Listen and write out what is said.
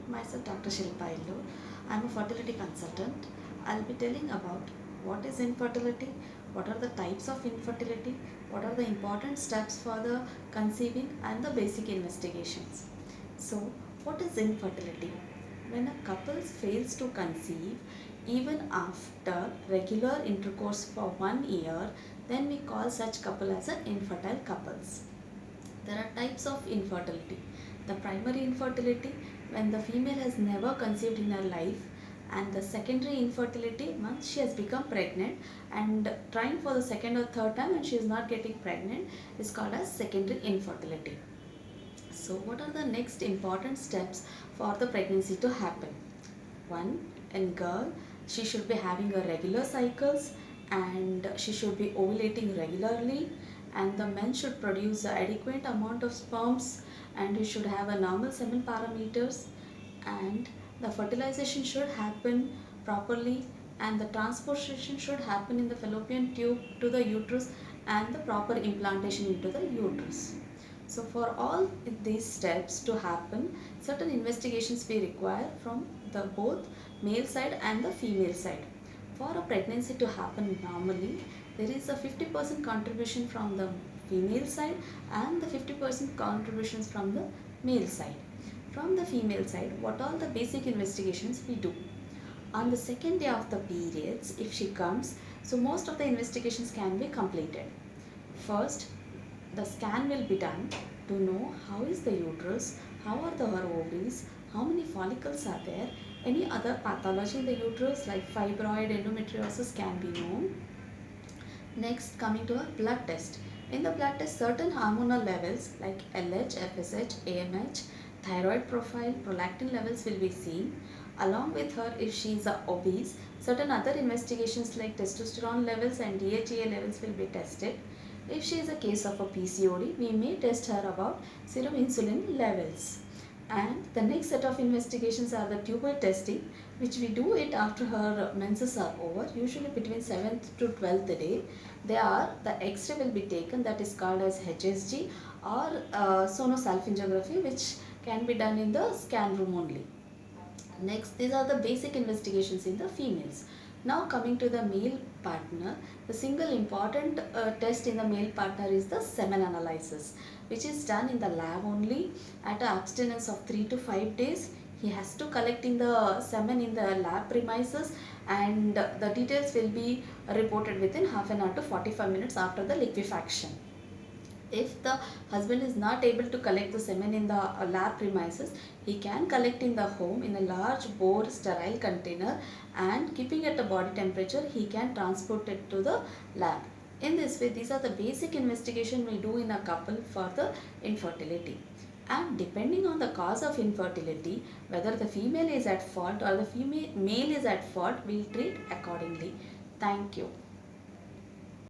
Myself Dr. Shilpa Illu. I am a fertility consultant. I'll be telling about what is infertility, what are the types of infertility, what are the important steps for the conceiving and the basic investigations. So, what is infertility? When a couple fails to conceive even after regular intercourse for 1 year, then we call such couple as an infertile couples. There are types of infertility. The primary infertility, when the female has never conceived in her life, and the secondary infertility, once she has become pregnant and trying for the second or third time and she is not getting pregnant, is called as secondary infertility. So what are the next important steps for the pregnancy to happen? One, in girl, she should be having a regular cycles and she should be ovulating regularly, and the men should produce an adequate amount of sperms, and he should have a normal semen parameters, and the fertilization should happen properly, and the transportation should happen in the fallopian tube to the uterus, and the proper implantation into the uterus. So for all these steps to happen, certain investigations we require from the both male side and the female side. For a pregnancy to happen normally, there is a 50% contribution from the female side and the 50% contributions from the male side. From the female side, what all the basic investigations we do? On the second day of the periods, if she comes, so most of the investigations can be completed. First, the scan will be done to know how is the uterus, how are her ovaries, how many follicles are there, any other pathology in the uterus like fibroid, endometriosis can be known. Next, coming to a blood test. In the blood test, certain hormonal levels like LH, FSH, AMH, thyroid profile, prolactin levels will be seen. Along with her, if she is obese, certain other investigations like testosterone levels and DHEA levels will be tested. If she is a case of a PCOD, we may test her about serum insulin levels. And the next set of investigations are the tubal testing, which we do it after her menses are over, usually between 7th to 12th day. The X-ray will be taken, that is called as HSG or sonosalpingography, which can be done in the scan room only. Next, these are the basic investigations in the females. Now coming to the male partner, the single important test in the male partner is the semen analysis, which is done in the lab only at an abstinence of 3 to 5 days. He has to collect in the semen in the lab premises, and the details will be reported within half an hour to 45 minutes after the liquefaction. If the husband is not able to collect the semen in the lab premises, he can collect in the home in a large bore sterile container, and keeping at the body temperature, he can transport it to the lab. In this way, these are the basic investigation we do in a couple for the infertility. And depending on the cause of infertility, whether the female is at fault or the male is at fault, we will treat accordingly. Thank you.